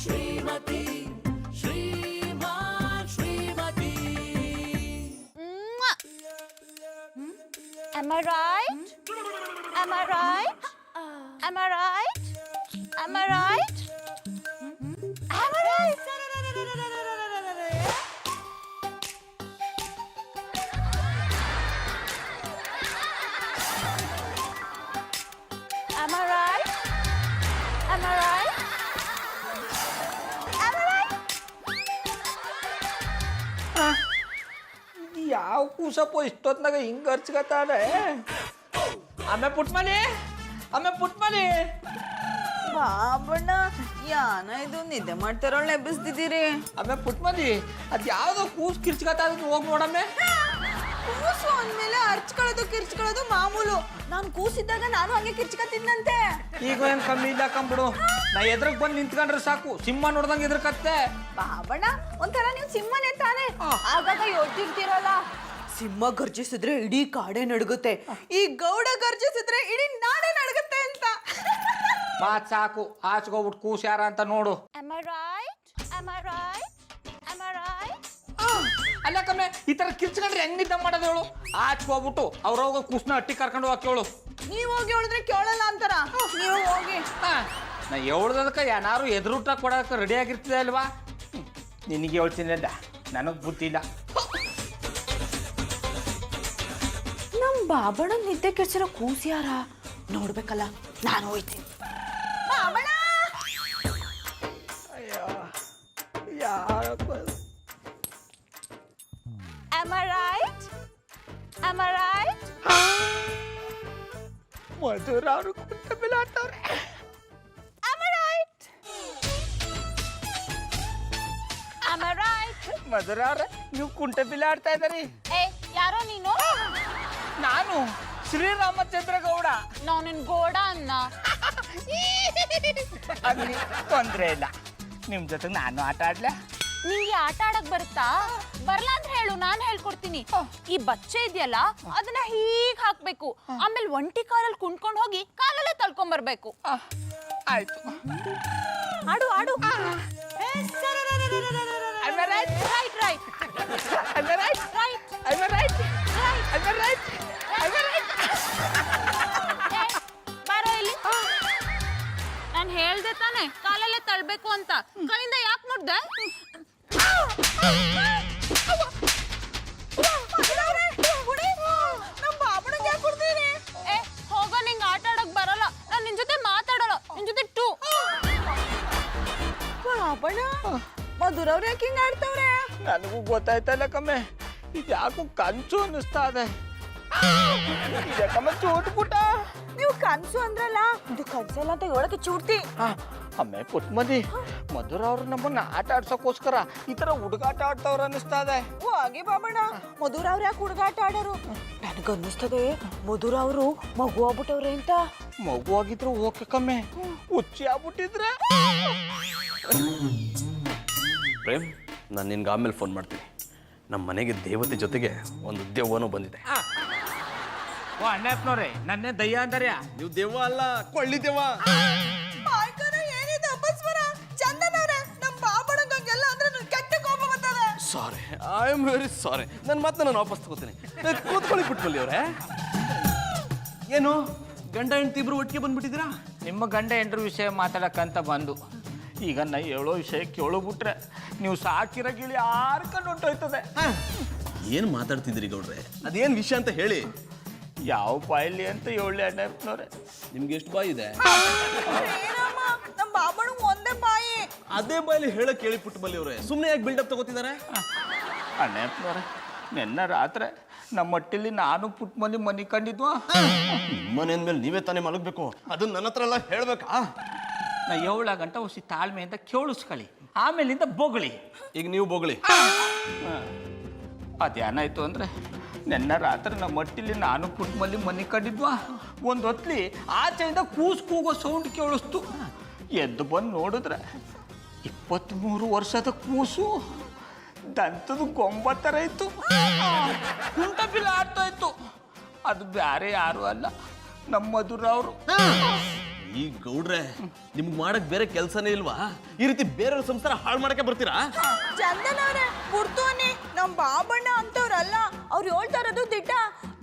Shrimati Shriman Shrimati. Am I right? Am I right? Am I right? Am I right? Am I right? Am I right? Am I right? Am I right? ಯಾವ ಕೂಸಪ್ಪ ಇಷ್ಟೊತ್ನಾಗ ಹಿಂಗೆ ಹರ್ಚ್ಕತ್ತಾನೆ. ಆಮೇಲೆ ಪುಟ್ಮನಿ ಬಾಬಣ್ಣ ಯಾನ ಇದು ನಿದ್ದೆ ಮಾಡ್ತಾರೊಳ್ಳೆ ಎಬ್ಬಿಸ್ತಿದ್ದೀರಿ. ಆಮೇಲೆ ಪುಟ್ಮನಿ ಅದು ಯಾವುದೋ ಕೂಸು ಕಿರ್ಚ್ಕತ್ತ ಹೋಗಿ ನೋಡಮ್ಮೆ. ಕೂಸು ಅಂದ್ಮೇಲೆ ಅರ್ಚ್ಕೊಳ್ಳೋದು ಕಿರ್ಚ್ಕೊಳ್ಳೋದು ಮಾಮೂಲು. ನಾನು ಕೂಸಿದ್ದಾಗ ನಾನು ಹಂಗೆ ಕಿರ್ಚ್ಕತ್ತಿದ್ನಂತೆ. ಈಗ ಏನು ಕಮ್ಮಿ ಇಲ್ಲ ಕಂಬಿಡು. ನಾ ಎದ್ರಗ್ ಬಂದು ನಿಂತ್ಕೊಂಡ್ರೆ ಸಾಕು, ಸಿಂಹ ನೋಡ್ದಂಗೆ ಎದ್ರಕತ್ತೆ. ಬಾಬಣ್ಣ ಒಂಥರ ನೀವು ಸಿಂಹನೇ ತಾನೆ, ಆಗಾಗ ಯೋಡ್ತಿರ್ತೀರಲ್ಲ. ಸಿಂಹ ಗರ್ಜಿಸಿದ್ರೆ ಇಡೀ ಕಾಡೆ ನಡುಗುತ್ತೆ, ಈ ಗೌಡ ಗರ್ಜಿಸಿದ್ರೆ ಇಡೀ ನಾಡೆ ನಡುಗುತ್ತೆ ಅಂತ. ಮಾತ್ ಸಾಕು, ಆಚೆಗೋಗ್ಬಿಟ್ಟು ಕೂಸು ಯಾರ ಅಂತ ನೋಡು. Am I right? Am I right? Am I right? ಅಲ್ಲ ಕಮ್ಮೆ, ಈ ತರ ಕಿರ್ಚ್ಕೊಂಡ್ರೆ ಹೆಂಗ್ ನಿದ್ದೆ ಮಾಡೋದು ಹೇಳು. ಆಚೆಗೋಗ್ಬಿಟ್ಟು ಅವ್ರೋಗ ಕೂಸ್ನ ಹಟ್ಟಿ ಕರ್ಕೊಂಡು ಹೋಗಿ ಕೇಳು. ನೀವು ಹೋಗಿ ಹೇಳಿದ್ರೆ ಕೇಳಲ್ಲ ಅಂತಾರ. ನೀವು ಹೋಗಿ. ನಾ ಹೇಳ್ದದಕ್ಕೆ ಏನಾರು ಎದುರುಟ ಕೊಡೋಕೆ ರೆಡಿ ಆಗಿರ್ತದೆ ಅಲ್ವಾ. ನಿನಗೆ ಹೇಳ್ತೀನಿ ಅಲ್ಲ, ನನಗೆ ಬುದ್ಧಿ ಇಲ್ಲ. ನಮ್ ಬಾಬಣ್ಣ ನಿದ್ದೆ ಕೆಡ್ಸಿರೋ ಕೂಸಿ ಯಾರ ನೋಡ್ಬೇಕಲ್ಲ, ನಾನು ಹೋಯ್ತೀನಿ. Babanna Am I right? Am I right? ಮಧುರ ಅವರು ಕುಂತ ಮೇಲೆ ಆಡ್ತವ್ರೆ. Am I right? Am I right? ಮಧುರ ಅವ್ರೆ, ನೀವು ಕುಂಟೆ ಬಿಲ್ ಆಡ್ತಾ ಇದ್ದೀರಿ. ಏ ಯಾರೋ ನೀನು? ನಾನು ಶ್ರೀರಾಮಚಂದ್ರ ಗೌಡ. ನಾನು ನಿನ್ ಗೋಡ ಅನ್ನ. ಅಲ್ಲಿ ತೊಂದ್ರೆ ಇಲ್ಲ, ನಿಮ್ ಜೊತೆಗೆ ನಾನು ಆಟ ಆಡ್ಲಾ? ನಿಂಗೆ ಆಟ ಆಡಕ್ ಬರುತ್ತಾ? ಬರ್ಲಾ ಅಂದ್ರೆ ಹೇಳು, ನಾನ್ ಹೇಳ್ಕೊಡ್ತೀನಿ. ಈ ಬಚ್ಚೆ ಇದೆಯಲ್ಲ ಅದನ್ನ ಹೀಗ್ ಹಾಕ್ಬೇಕು, ಆಮೇಲೆ ಒಂಟಿ ಕಾಲಲ್ಲಿ ಕುಂತ್ಕೊಂಡು ಹೋಗಿ ಕಾಲಲ್ಲೇ ತಳ್ಕೊಂಡ್ ಬರ್ಬೇಕು. ಆಯ್ತು, ಆಡು ಆಡು. I'm right. Right right I'm right. Right I'm right. Right I'm right. I'm right. ಬಾರೋ ಇಲ್ಲಿ. ನಾನು ಹೇಳ್ದೆ ತಾನೆ ಕಾಲಲ್ಲೇ ತಳ್ಬೇಕು ಅಂತ, ಕೈಯಿಂದ ಯಾಕೆ ಮುಡ್ದೆ? ಏ ಹೋಗೋ, ನಿಂಗೆ ಆಟ ಆಡಕ್ ಬರಲ್ಲ. ನಾನು ನಿನ್ ಜೊತೆ ಮಾತಾಡಲ್ಲ, ನಿನ್ ಜೊತೆ ಟೂ. ಬಾಬಣ್ಣ ಮಧುರವ್ರು ಯಾಕೆ ಹಿಂಗ ಆಡ್ತವ್ರೆ? ನನಗೂ ಗೊತ್ತಾಯ್ತಲ್ಲ ಕಮ್ಮೆ, ಇದು ಯಾಕೋ ಕನ್ಸು ಅನ್ನಿಸ್ತಾ ಇದೆ. ಕಮ್ಮೆ ಚೂಟ್ಬಿಟ್ಟ. ನೀವು ಕನ್ಸು ಅಂದ್ರಲ್ಲ, ಇದು ಕನ್ಸಲ್ಲ ಅಂತ ಹೇಳಕ್ಕೆ ಚೂಡ್ತಿ. ಅಮ್ಮೆ ಪುಟ್ಮದಿ, ಮಧುರ ಅವ್ರು ನಮ್ಮನ್ನ ಆಟ ಆಡ್ಸೋಕ್ಕೋಸ್ಕರ ಈ ತರ ಹುಡುಗಾಟ ಆಡ್ತವ್ರ ಅನ್ನಿಸ್ತಾ ಇದೆ. ಓ ಹಾಗೆ ಬಾಬಣ್ಣ, ಮಧುರ ಅವ್ರು ಯಾಕೆ ಹುಡುಗಾಟ ಆಡೋರು? ನನಗನ್ನಿಸ್ತದೆ ಮಧುರ ಅವರು ಮಗು ಆಗ್ಬಿಟ್ಟವ್ರೆ ಅಂತ. ಮಗು ಆಗಿದ್ರು ಓಕೆ ಕಮ್ಮೆ, ಹುಚ್ಚಿ ಆಗ್ಬಿಟ್ಟಿದ್ರೆ. ಪ್ರೇಮ್, ನಾನು ನಿನ್ಗೆ ಆಮೇಲೆ ಫೋನ್ ಮಾಡ್ತೀನಿ. ನಮ್ಮ ಮನೆಗೆ ದೇವತೆ ಜೊತೆಗೆ ಒಂದು ದೆವ್ವನೂ ಬಂದಿದೆ. ಓ ಅಣ್ಣಪ್ಪನವ್ರೆ, ನನ್ನೇ ದಯ್ಯ ಅಂದಾರ್ಯಾ? ನೀವು ದೆವ್ವ ಅಲ್ಲ, ಕೊಳ್ಳಿ ದೆವ್ವ. ಏನಿದೆ ಅಪಸ್ವರ? ಚಂದನವ್ರೆ, ನಮ್ಮ ಬಾಬಣ್ಣಂಗೆಲ್ಲ ಅಂದ್ರೆ ಕೆಟ್ಟ ಕೋಪ ಬರ್ತದೆ. ಸಾರಿ, ಐ ಆಮ್ ವೆರಿ ಸಾರಿ. ನನ್ನ ಮಾತನ್ನ ನಾನು ವಾಪಸ್ ತಗೋತೀನಿ. ಕೂತ್ಕೊಳ್ಳಿ ಪುಟ್ಮಲ್ಲಿ ಅವರೇ. ಏನು ಗಂಡ ಹೆಂಡತಿ ಇಬ್ರು ಒಟ್ಟಿಗೆ ಬಂದ್ಬಿಟ್ಟಿದ್ದೀರಾ? ನಿಮ್ಮ ಗಂಡ ಹೆಂಡ್ರ ವಿಷಯ ಮಾತಾಡಕ್ಕಂತ ಬಂದು, ಈಗ ನಾ ಹೇಳೋ ವಿಷಯ ಕೇಳೋಬಿಟ್ರೆ ನೀವು ಸಾಕಿರೋ ಗಿಳಿ ಆರ್ಕೊಂಡು ಹೊಂಟೋಯ್ತದೆ. ಏನು ಮಾತಾಡ್ತಿದ್ದೀರಿ ಗೌಡ್ರೆ? ಅದೇನು ವಿಷಯ ಅಂತ ಹೇಳಿ. ಯಾವ ಬಾಯಲ್ಲಿ ಅಂತ ಹೇಳಿ ಅಣ್ಣಪ್ಪನವ್ರೆ. ನಿಮ್ಗೆ ಎಷ್ಟು ಬಾಯಿ ಇದೆ? ನಮ್ಮ ಬಾಬಣ್ಣ ಒಂದೇ ಬಾಯಿ. ಅದೇ ಬಾಯಲ್ಲಿ ಹೇಳಕ್ ಕೇಳಿ ಪುಟ್ಮಲ್ಲಿ ಅವರೇ, ಸುಮ್ಮನೆ ಯಾಕೆ ಬಿಲ್ಡಪ್ ತಗೋತಿದ್ದಾರೆ? ಅಣ್ಣಪ್ಪನವ್ರೆ, ನಿನ್ನೆ ರಾತ್ರಿ ನಮ್ಮ ಮಟ್ಟಿಲಿ ನಾನು ಪುಟ್ಮಲ್ಲಿ ಮನೆ ಕಂಡಿದ್ವಾ. ನಿಮ್ಮನೆ ಅಂದ್ಮೇಲೆ ನೀವೇ ತಾನೇ ಮಲಗಬೇಕು, ಅದನ್ನ ನನ್ನ ಹತ್ರ ಎಲ್ಲ ಹೇಳ್ಬೇಕಾ? ನಾ 7 ಗಂಟೆ ಹೊಸಿ ತಾಳ್ಮೆಯಿಂದ ಕೇಳಿಸ್ಕೊಳ್ಳಿ, ಆಮೇಲಿಂದ ಬೊಗಳಿ. ಈಗ ನೀವು ಬೊಗಳಿ. ಅದೇನಾಯ್ತು ಅಂದರೆ, ನೆನ್ನ ರಾತ್ರಿ ನಮ್ಮ ಮಟ್ಟಿಲಿ ನಾನು ಪುಟ್ಮಲ್ಲಿ ಮನೆ ಕಂಡಿದ್ವಾ. ಒಂದು ಹೊತ್ಲಿ ಆಚೆಯಿಂದ ಕೂಗೋ ಸೌಂಡ್ ಕೇಳಿಸ್ತು. ಎದ್ದು ಬಂದು ನೋಡಿದ್ರೆ 23 ವರ್ಷದ ಕೂಸು ದಂತದ ಗೊಂಬ ಥರ ಇತ್ತು, ಕುಂಟ ಬಿಲ್ ಆಡ್ತಾ ಇತ್ತು. ಅದು ಬೇರೆ ಯಾರು ಅಲ್ಲ, ನಮ್ಮ ಮಧುರ ಅವರು. ಈ ಗೌಡ್ರೆ ನಿಮ್ಗೆ ಮಾಡಕ್ ಬೇರೆ ಕೆಲಸನೇ ಇಲ್ವಾ? ಈ ರೀತಿ ಬೇರೆಯವ್ರ ಸಂಸಾರ ಹಾಳು ಮಾಡಕ್ಕೆ ಬರ್ತೀರಾ? ಚಂದನವ್ರೆ ಬುಡ್ತೋನಿ ನಮ್ ಬಾಬಣ್ಣ ಅಂತವ್ರಲ್ಲ ಅವ್ರು ಹೇಳ್ತಾ ಇರೋದು ದಿಟ್ಟ.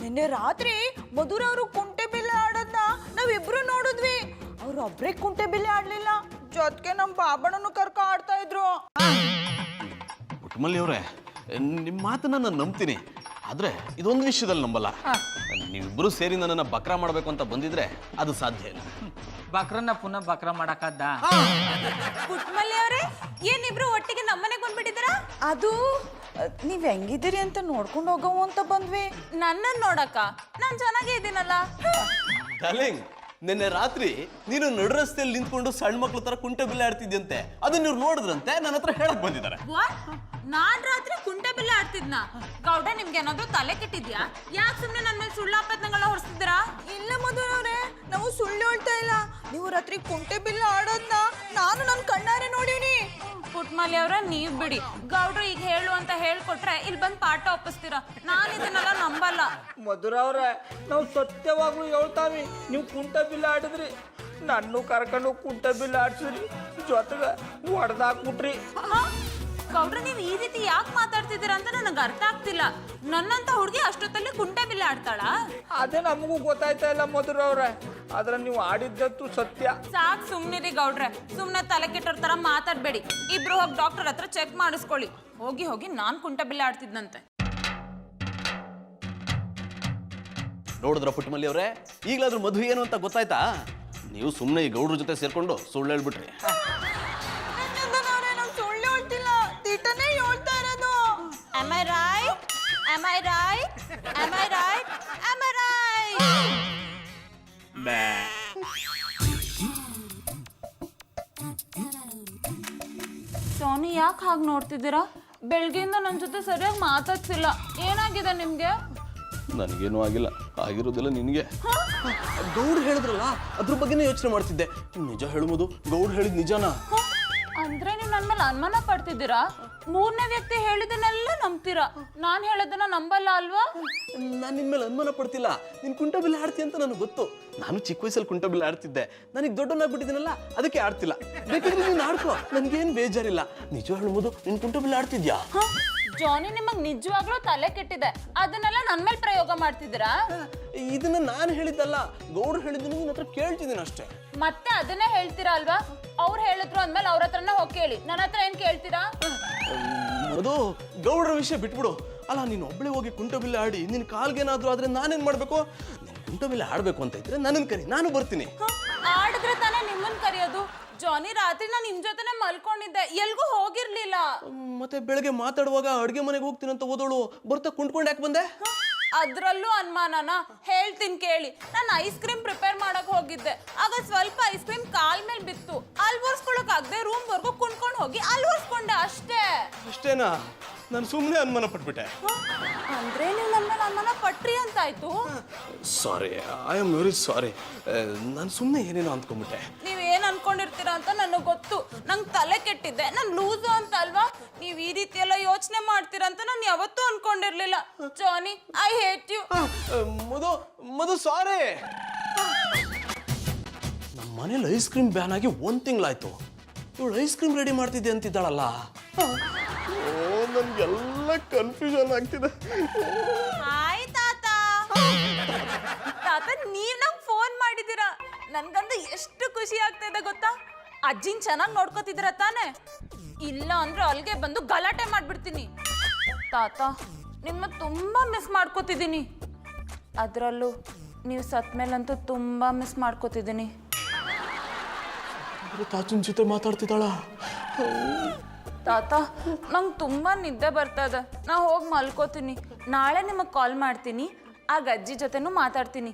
ನಿನ್ನೆ ರಾತ್ರಿ ಮಧುರವ್ರು ಕುಂಟೆ ಬಿಲ್ಲೆ ಆಡೋದ್ನ ನಾವಿಬ್ರು ನೋಡಿದ್ವಿ. ಅವ್ರು ಒಬ್ರೇ ಕುಂಟೆ ಬಿಲ್ಲೆ ಆಡ್ಲಿಲ್ಲ, ಜೊತೆಗೆ ನಮ್ ಬಾಬಣ್ಣನು ಕರ್ಕ ಆಡ್ತಾ ಇದ್ರು. ಪುಟ್ಟಮಲ್ಲಿ ಅವ್ರೆ, ನಿಮ್ಮ ಮಾತನ್ನ ನಾನು ನಂಬ್ತೀನಿ, ಆದ್ರೆ ಇದೊಂದು ವಿಷಯದಲ್ಲಿ ನಂಬಲ್ಲ. ನೀವಿಬ್ರು ಸೇರಿ ನನ್ನನ್ನ ಬಕ್ರಾ ಮಾಡ್ಬೇಕು ಅಂತ ಬಂದಿದ್ರೆ ಅದು ಸಾಧ್ಯ ಇಲ್ಲ. ಬಕ್ರನ್ನ ಪುನಃ ಬಕ್ರ ಮಾಡಕದ್ದ? ಪುಟ್ಮಲ್ಲಿ ಅವರೇ, ಏನಿಬ್ರು ಒಟ್ಟಿಗೆ ನಮ್ಮನೆಗೆ ಬಂದ್ಬಿಟ್ಟಿದ್ದೀರಾ? ಅದು ನೀವ್ ಹೆಂಗಿದ್ದೀರಿ ಅಂತ ನೋಡ್ಕೊಂಡು ಹೋಗವು ಅಂತ ಬಂದ್ವಿ. ನನ್ನನ್ನು ನೋಡಕ್ಕ ನಾನು ಚೆನ್ನಾಗೇ ಇದ್ದೀನಲ್ಲ. ಡಾರ್ಲಿಂಗ್, ನಿನ್ನೆ ರಾತ್ರಿ ನೀನು ನಡು ರಸ್ತೆಯಲ್ಲಿ ನಿಂತ್ಕೊಂಡು ಸಣ್ಣ ಮಕ್ಳ ತರ ಕುಂಟೆ ಬಿಲ್ಲೆ ಆಡ್ತಿದ್ಯಂತೆ. ಅದನ್ನ ಇವ್ರು ನೋಡಿದ್ರಂತೆ, ನನ್ನ ಹತ್ರ ಹೇಳಕ್ ಬಂದಿದ್ದಾರೆ. ನಾನ್ ರಾತ್ರಿ ಕುಂಟೆ ಬಿಲ್ಲೆ ಆಡ್ತಿದ್ನ? ಗೌಡ ನಿಮ್ಗೆ ಏನಾದ್ರು ತಲೆ ಕೆಟ್ಟಿದ್ಯಾ? ಯಾಕೆ ಸುಮ್ನೆ ನನ್ನ ಮೇಲೆ ಸುಳ್ಳು ಆಪಾದನೆಗಳನ್ನ ಹೊರಿಸ್ತಿದ್ದೀರಾ? ಇಲ್ಲ ಮಧುರವ್ರೆ, ನಾವು ಸುಳ್ಳು ಹೇಳ್ತಾ ಇಲ್ಲ. ನೀವು ರಾತ್ರಿ ಕುಂಟೆ ಬಿಲ್ಲೆ ಆಡೋದ್ನ ನಾನು ನನ್ನ ಕಣ್ಣಾರೆ ನೋಡೀನಿ. ಪುಟ್ಮಲ್ಲಿ ಅವ್ರ ನೀವ್ ಬಿಡಿ, ಗೌಡ್ರು ಈಗ ಹೇಳು ಅಂತ ಹೇಳ್ಕೊಟ್ರೆ ಇಲ್ಲಿ ಬಂದು ಪಾಠ ಒಪ್ಪಿಸ್ತೀರಾ. ನಾನು ಇದನ್ನೆಲ್ಲ ನಂಬಲ್ಲ. ಮಧುರ ಅವ್ರೆ, ನಾವು ಸತ್ಯವಾಗ್ಲೂ ಹೇಳ್ತಾವಿ, ನೀವು ಕುಂಟ ಬಿಲ್ಲ ಆಡಿದ್ರಿ, ನನ್ನೂ ಕರ್ಕೊಂಡು ಕುಂಟ ಬಿಲ್ಲ ಆಡ್ಸಿದ್ರಿ, ಜೊತೆಗೆ ಹೊಡೆದಾಕ್ಬಿಟ್ರಿ. ಗೌಡ್ರ ನೀವು ಈ ರೀತಿ ಯಾಕೆ ಮಾತಾಡ್ತಿದ್ದೀರಾ ಅಂತ ನನಗೆ ಅರ್ಥ ಆಗ್ತಿಲ್ಲ. ನನ್ನಂತ ಹುಡುಗಿ ಅಷ್ಟೊತ್ತಲ್ಲಿ ಕುಂಟೆ ಬಿಲ್ಲೆ ಆಡ್ತಾಳ? ಅದೇ ನಮಗೂ ಗೊತ್ತಾಯ್ತಾ ಇಲ್ಲ ಮಧುರ ಅವ್ರೆ, ಆದ್ರೆ ನೀವು ಆಡಿದ್ದತ್ತು ಸತ್ಯ. ಸಾಕ್ ಸುಮ್ನಿರಿ ಗೌಡ್ರೆ, ಸುಮ್ನೆ ತಲೆ ಕೆಟ್ಟೋರ್ ತರ ಮಾತಾಡ್ಬೇಡಿ. ಇಬ್ರು ಹೋಗಿ ಡಾಕ್ಟರ್ ಹತ್ರ ಚೆಕ್ ಮಾಡಿಸ್ಕೊಳ್ಳಿ. ಹೋಗಿ ಹೋಗಿ ನಾನ್ ಕುಂಟೆ ಬಿಲ್ಲೆ ಆಡ್ತಿದ್ನಂತೆ. ನೋಡಿದ್ರ ಪುಟ್ಟಮಲ್ಲಿ ಅವರೇ, ಈಗಲಾದ್ರೂ ಮಧು ಏನು ಅಂತ ಗೊತ್ತಾಯ್ತಾ? ನೀವು ಸುಮ್ಮನೆ ಈ ಗೌಡ್ರ ಜೊತೆ ಸೇರ್ಕೊಂಡು ಸುಳ್ಳು ಹೇಳ್ಬಿಟ್ರಿ. ಸುಳ್ಳು ಹೇಳ್ತಿಲ್ಲ, ದಿಟ್ಟನೇ ಹೇಳ್ತಾ ಇರೋದು. Am I right? Am I right? Am I right? Am I right? Soni ಯಾಕೆ ಹಾಗೆ ನೋಡ್ತಿದ್ದೀರಾ? ಬೆಳಗ್ಗೆಯಿಂದ ನನ್ನ ಜೊತೆ ಸರಿಯಾಗಿ ಮಾತಾಡ್ತಿಲ್ಲ. ಏನಾಗಿದೆ ನಿಮ್ಗೆ? ನನಗೇನು ಆಗಿಲ್ಲ, ಆಗಿರೋದಿಲ್ಲ ನಿನಗೆ. ಗೌಡ್ ಹೇಳಿದ್ರಲ್ಲ, ಅದ್ರ ಬಗ್ಗೆನೇ ಯೋಚನೆ ಮಾಡ್ತಿದ್ದೆ. ನಿಜ ಹೇಳುವುದು, ಗೌಡ್ ಹೇಳಿದ್ ನಿಜನಾ? ಅಂದ್ರೆ ನೀವು ನನ್ನ ಮೇಲೆ ಅನುಮಾನ ಪಡ್ತಿದ್ದೀರಾ? ಮೂರನೇ ವ್ಯಕ್ತಿ ಹೇಳಿದನ್ನೆಲ್ಲ ನಂಬ್ತೀರಾ, ನಾನು ಹೇಳೋದನ್ನ ನಂಬಲ್ಲ ಅಲ್ವಾ? ನಾನು ನಿನ್ ಮೇಲೆ ಅನುಮಾನ ಪಡ್ತಿಲ್ಲ. ನೀನ್ ಕುಂಟ ಬಿಲ್ಲೆ ಆಡ್ತಿ ಅಂತ ನನಗೆ ಗೊತ್ತು. ನಾನು ಚಿಕ್ಕ ವಯಸ್ಸಲ್ಲಿ ಕುಂಟ ಬಿಲ್ಲೆ ಆಡ್ತಿದ್ದೆ. ನನಗೆ ದೊಡ್ಡನಾಗ್ಬಿಟ್ಟಿದ್ದೀನಲ್ಲ, ಅದಕ್ಕೆ ಆಡ್ತಿಲ್ಲ. ಬೇಕಾದ್ರೆ ನೀನು ಆಡ್ಕೋ, ನನ್ಗೇನು ಬೇಜಾರಿಲ್ಲ. ನಿಜ ಹೇಳುವುದು, ನೀನ್ ಕುಂಟ ಬಿಲ್ಲೆ ಆಡ್ತಿದ್ಯಾ? ಜಾನಿ, ನಿಮಗ್ ನಿಜವಾಗ್ಲೂ ತಲೆ ಕೆಟ್ಟಿದೆ. ಅದನ್ನೆಲ್ಲ ನನ್ ಮೇಲೆ ಪ್ರಯೋಗ ಮಾಡ್ತಿದ್ದೀರಾ? ಇದನ್ನ ನಾನು ಹೇಳಿದ್ದಲ್ಲ, ಗೌಡ್ರು ಹೇಳಿದ್ದನ್ನು ನಿನ್ನ ಹತ್ರ ಕೇಳ್ತಿದ್ದೀನಿ ಅಷ್ಟೇ. ಮತ್ತೆ ಅದನ್ನೇ ಹೇಳ್ತೀರಾ ಅಲ್ವಾ? ಅವ್ರು ಹೇಳಿದ್ರು ಅಂದ್ಮೇಲೆ ಅವ್ರ ಹತ್ರನೇ ಹೋಗಿ ಕೇಳಿ, ನನ್ನ ಹತ್ರ ಏನ್ ಕೇಳ್ತೀರಾ? ಅದು ಗೌಡ್ರ ವಿಷಯ ಬಿಟ್ಬಿಡು. ಅಲ್ಲ, ನೀನು ಒಬ್ಳೆ ಹೋಗಿ ಕುಂಟ ಬಿಲ್ಲೆ ಆಡಿ ನಿನ್ ಕಾಲ್ಗೇನಾದ್ರೂ ಆದ್ರೆ ನಾನೇನ್ ಮಾಡ್ಬೇಕು? ನೀನ್ ಕುಂಟ ಬಿಲ್ಲೆ ಆಡ್ಬೇಕು ಅಂತ ಇದ್ರೆ ನನ್ನನ್ ಕರಿ, ನಾನು ಬರ್ತೀನಿ. ಆಡಿದ್ರೆ ತಾನೇ ನಿಮ್ಮನ್ ಕರೆಯೋದು. ಜಾನಿ, ರಾತ್ರಿ ನಾನು ನಿಮ್ ಜೊತೆನೆ ಮಲ್ಕೊಂಡಿದ್ದೆ, ಎಲ್ಗೂ ಹೋಗಿರ್ಲಿಲ್ಲ. ಮತ್ತೆ ಬೆಳಗ್ಗೆ ಮಾತಾಡುವಾಗ ಅಡ್ಗೆ ಮನೆಗೆ ಹೋಗ್ತೀನಿ ಅಂತ ಓದೋಳು ಬರ್ತಾ ಕುಂಟ್ಕೊಂಡು ಯಾಕೆ ಬಂದೆ? ಅದ್ರಲ್ಲೂ ಅನುಮಾನನ? ಹೇಳ್ತೀನಿ ಕೇಳಿ. ನಾನು ಐಸ್ ಕ್ರೀಮ್ ಪ್ರಿಪೇರ್ ಮಾಡಕ್ ಹೋಗಿದ್ದೆ. ಆಗ ಸ್ವಲ್ಪ ಐಸ್ ಕ್ರೀಮ್ ಕಾಲ್ ಮೇಲೆ ಬಿತ್ತು. ಅಲ್ಲಿ ಒರ್ಸ್ಕೊಳಕ್ ಆಗದೆ ರೂಮ್ ವರ್ಗು ಕುಣ್ಕೊಂಡು ಹೋಗಿ ಅಲ್ಲಿ ಒರ್ಸ್ಕೊಂಡೆ ಅಷ್ಟೇ. ಅಷ್ಟೇನಾ? ನಾನು ಸುಮ್ಮನೆ ಅನುಮಾನ ಪಟ್ಬಿಟ್ಟೆ. ಅಂದ್ರೆ ನೀವು ನನ್ನ ಅನುಮಾನ ಪಟ್ರಿ ಅಂತಾಯ್ತು. ಸಾರಿ, ಐ ಆಮ್ ವೆರಿ ಸಾರಿ. ನಾನು ಸುಮ್ಮನೆ ಏನೇನೋ ಅಂದ್ಕೊಂಡ್ಬಿಟ್ಟೆ. ನೀವೇನ್ ಅನ್ಕೊಂಡಿರ್ತೀರಾ ಅಂತ ನನಗೆ ಗೊತ್ತು. ನಂಗೆ ತಲೆ ಕೆಟ್ಟಿದ್ದೆ, ನಾನು ಲೂಸು ಅಂತ ಅಲ್ವಾ? ನೀವ್ ಈ ರೀತಿ ಎಲ್ಲ ಯೋಚನೆ ಮಾಡ್ತೀರಾ ಅಂತ ನಾನು ಯಾವತ್ತೂ ಅನ್ಕೊಂಡಿರ್ಲಿಲ್ಲ. ಜಾನಿ, ಐ ಹೇಟ್ ಯು. ಮಧು ಸಾರಿ. ನಮ್ಮ ಮನೇಲಿ ಐಸ್ ಕ್ರೀಮ್ ಬ್ಯಾನ್ ಆಗಿ 1 ತಿಂಗಳಾಯ್ತು. ಇವಳು ಐಸ್ ಕ್ರೀಮ್ ರೆಡಿ ಮಾಡ್ತಿದ್ದೆ ಅಂತಿದ್ದಾಳಲ್ಲ. ನನ್ಗೆಲ್ಲ ಕನ್ಫ್ಯೂಷನ್ ಆಗ್ತಿದೆ. ಹಾಯ್ ತಾತ. ತಾತ, ನೀವ್ ನಂಗೆ ಫೋನ್ ಮಾಡಿದ್ದೀರಾ? ನನ್ಗಂದು ಎಷ್ಟು ಖುಷಿ ಆಗ್ತಾ ಇದೆ ಗೊತ್ತಾ? ಅಜ್ಜಿನ್ ಚೆನ್ನಾಗಿ ನೋಡ್ಕೋತಿದ್ದೀರಾ ತಾನೆ? ಇಲ್ಲ ಅಂದ್ರೆ ಅಲ್ಲಿಗೆ ಬಂದು ಗಲಾಟೆ ಮಾಡ್ಬಿಡ್ತೀನಿ. ತಾತ, ನಿಮ್ಮ ತುಂಬಾ ಮಿಸ್ ಮಾಡ್ಕೋತಿದ್ದೀನಿ. ಅದರಲ್ಲೂ ನೀವು ಸತ್ ಮೇಲಂತೂ ತುಂಬಾ ಮಿಸ್ ಮಾಡ್ಕೋತಿದ್ದೀನಿ. ತಾತನ ಜೊತೆ ಮಾತಾಡ್ತಿದ್ದಾಳ? ತಾತ, ನಂಗೆ ತುಂಬಾ ನಿದ್ದೆ ಬರ್ತಾ ಇದೆ. ನಾ ಹೋಗಿ ಮಲ್ಕೋತೀನಿ. ನಾಳೆ ನಿಮಗೆ ಕಾಲ್ ಮಾಡ್ತೀನಿ. ಆಗ ಅಜ್ಜಿ ಜೊತೆನೂ ಮಾತಾಡ್ತೀನಿ.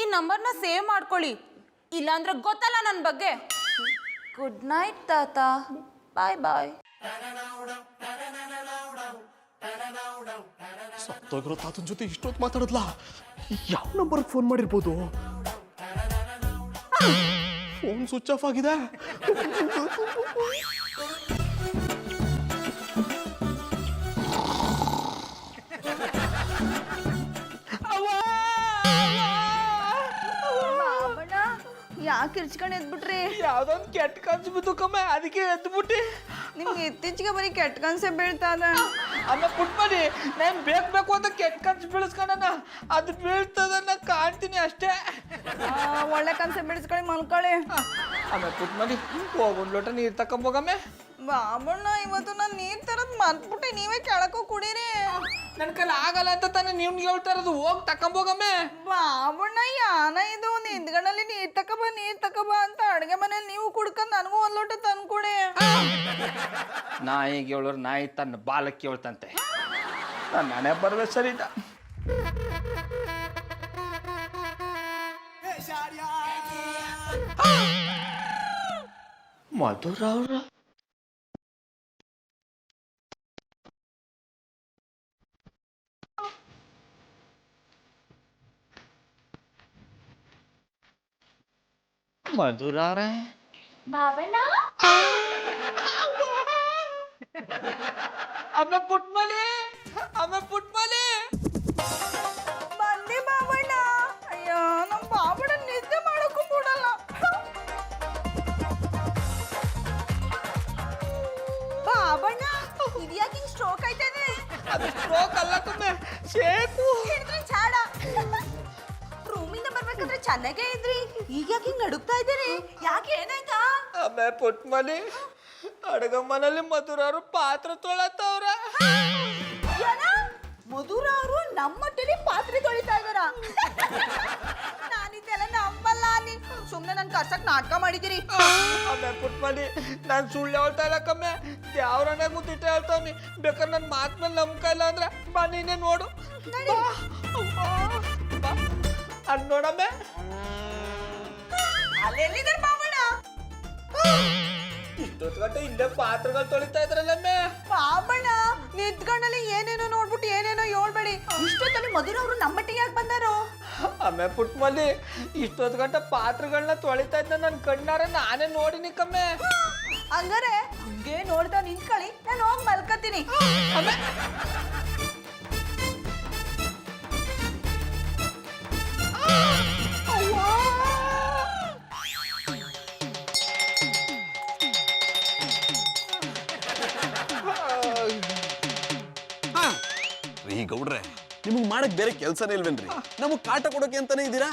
ಈ ನಂಬರ್ನ ಸೇವ್ ಮಾಡ್ಕೊಳ್ಳಿ, ಇಲ್ಲಾಂದ್ರೆ ಗೊತ್ತಲ್ಲ ನನ್ನ ಬಗ್ಗೆ. ಗುಡ್ ನೈಟ್ ತಾತ. ಬಾಯ್ ಬಾಯ್. ಸತ್ತೋಗಿರೋ ತಾತನ ಜೊತೆ ಇಷ್ಟೊತ್ತು ಮಾತಾಡದ್ಲಾ? ಯಾವ ನಂಬರ್ಗೆ ಫೋನ್ ಮಾಡಿರ್ಬೋದು? ಫೋನ್ ಸ್ವಿಚ್ ಆಫ್ ಆಗಿದೆ. ಯಾಕೆ ಇರ್ಚ್ಕೊಂಡು ಎದ್ಬಿಟ್ರಿ? ಯಾವ್ದೊಂದು ಕೆಟ್ಟ ಕನ್ಸು ಬಿದ್ದು ಕಮ್ಮೆ, ಅದಕ್ಕೆ ಎದ್ಬಿಟ್ಟು. ನಿಮ್ಗೆ ಇತ್ತೀಚೆಗೆ ಬರೀ ಕೆಟ್ಟ ಕನ್ಸೆ ಬೀಳ್ತಾದ. ಆಮೇಲೆ ಪುಟ್ಮನಿ ನಾನು ಬೇಕು ಅಂತ ಕೆಟ್ಟ ಕನ್ಸು ಬೀಳಿಸ್ಕೊಂಡ ಅದು ಬೀಳ್ತದನ್ನ ಕಾಣ್ತೀನಿ ಅಷ್ಟೇ. ಒಳ್ಳೆ ಕನ್ಸೆ ಬೀಳಿಸ್ಕೊಳ್ಳಿ, ಮಲ್ಕೊಳ್ಳಿ. ಆಮೇಲೆ ಪುಟ್ಮನಿ ಹೋಗೊಂದು ಲೋಟ ನೀರು ತಕೊಂಬೋಗಮ್ಮೆ. ಬಾಬಣ್ಣ, ಇವತ್ತು ನಾನು ನೀರ್ ತರದ್ ಮರ್ತ್ಬಿಟ್ಟೆ, ನೀವೇ ಕೆಳಕೋ ಕುಡೀರಿ. ನನ್ನ ಕೈಲಿ ಆಗಲ್ಲ ಅಂತ ತಾನೇ ನೀವು ಹೇಳ್ತಾ ಇರೋದು, ಹೋಗಿ ತಕೊಂಬೋಗಮ್ಮೆ. ಬಾಬಣ್ಣ, ಯಾನ ಇದು ನಿಂತ್ಗಣ್ಣಲ್ಲಿ ನೀರ್ ತಕಬ ಅಂತ ಅಡ್ಗೆ ಮನೇಲಿ ನೀವು ಕುಡ್ಕೊಂಡ್ ನನಗೂ ಒಂದ್ ಲೋಟ ತಂದ್ಕೊಡಿ. ನಾಯಿಗೆ ಹೇಳೋರು ನಾಯಿ ತನ್ನ ಬಾಲಕ್ಕೆ ಹೇಳ್ತಂತೆ. ನನ್ನ ಹಣೆ ಬರವೇ ಸರಿ ಇಲ್ಲ. ಮಧುರ ಅವ್ರ ಮಧುರಾರೆ ಬಾಬಣ್ಣ, ಅಮ್ಮ ಪುಟ್ಮಲಿ ಬಂದೆ ಬಾಬಣ್ಣ. ಅಯ್ಯೋ, ನಮ್ ಬಾಬಣ್ಣ ನಿದ್ದೆ ಮಾಡಕ್ಕೂ ಬಿಡಲ್ಲ. ಬಾಬಣ್ಣ, ಇದ್ಯಾಕೆ ಹಿಂಗ್ ಸ್ಟ್ರೋಕ್ ಆಯ್ತದೆ? ಅದು ಸ್ಟ್ರೋಕ್ ಅಲ್ಲ ಕಮ್ಮೆ, ಶೇಕು. ಹಿಡಿದ್ರೆ ಚಾಡ. ರೂಮಿಂದ ಬರ್ಬೇಕಾದ್ರೆ ಚೆನ್ನಾಗೇ ಇದ್ರಿ, ಈಗ ಯಾಕೆ ಹಿಂಗ್ ನಡುಗ್ತಾ ಇದ್ದೀರಿ? ಯಾಕೆ, ಏನಾಯ್ತಾ? ಆಮೇಲೆ ಪುಟ್ಮಲಿ ಅಡುಗೆ ಮನೇಲಿ ಮಧುರವರು ಪಾತ್ರ ತೊಳತ್ತವ್ರ. ಮಧುರ ಅವರು ನಮ್ಮ ಹೊಟ್ಟೆಲಿ ಪಾತ್ರೆ ತೊಳಿತಾ ಇದಾರ? ನಾನಿದ್ದೆಲ್ಲ ನಂಬಲ್ಲ. ಸುಮ್ನೆ ನನ್ ಕರ್ಸಕ್ ನಾಟಕ ಮಾಡಿದಿರಿ. ಆಮೇಲೆ ಪುಟ್ಮಲಿ ನಾನು ಸುಳ್ಳು ಹೇಳ್ತಾ ಇಲ್ಲ ಕಮ್ಮೆ, ಯಾವ್ರನ್ನ ಕೂತಿಟ್ಟ ಹೇಳ್ತಾವ್ನಿ. ಬೇಕಾದ್ರೆ ನನ್ನ ಮಾತ್ ಮೇಲೆ ನಂಬಿಕೆ ಇಲ್ಲ ಅಂದ್ರೆ ಬಾ ನೀನೇ ನೋಡು. ಅದ್ ನೋಡಮ್ಮೆ, ಅಲ್ಲೆಲ್ಲಿದ್ದಾರೆ ಬಾಬಣ್ಣ? ಇಷ್ಟೊತ್ತು ಗಂಟೆ ಇಲ್ಲೇ ಪಾತ್ರಗಳು ತೊಳಿತಾ ಇದ್ರಲ್ಲಮ್ಮೆ. ಬಾಬಣ್ಣ, ನಿಂತ್ಕೊಂಡಲ್ಲಿ ಏನೇನೋ ನೋಡ್ಬಿಟ್ಟು ಏನೇನೋ ಹೇಳ್ಬೇಡಿ. ಇಷ್ಟೊತ್ತಲ್ಲಿ ಮಧುರ ಅವರು ನಮ್ಮಟ್ಟಿಗೆ ಯಾಕೆ ಬಂದಾರು? ಆಮೇಲೆ ಪುಟ್ಮಲಿ ಇಷ್ಟೊತ್ತು ಗಂಟೆ ಪಾತ್ರಗಳನ್ನ ತೊಳಿತಾ ಇದ್ದ ನನ್ನ ಕಣ್ಣಾರ ನಾನೇ ನೋಡಿನಿ ಕಮ್ಮೆ. ಹಂಗಾರೆ ಹಂಗೆ ನೋಡ್ತಾ ನಿಂತ್ಕೊಳ್ಳಿ, ನಾನು ಹೋಗಿ ಮಲ್ಕತ್ತೀನಿ. ರೀ ಗೌಡ್ರೆ, ನಿಮಗೆ ಮಾಡಕ್ ಬೇರೆ ಕೆಲಸನೇ ಇಲ್ವೇನ್ರಿ? ನಮಗ್ ಕಾಟ ಕೊಡೋಕೆ ಅಂತಾನೆ ಇದ್ದೀರಾ?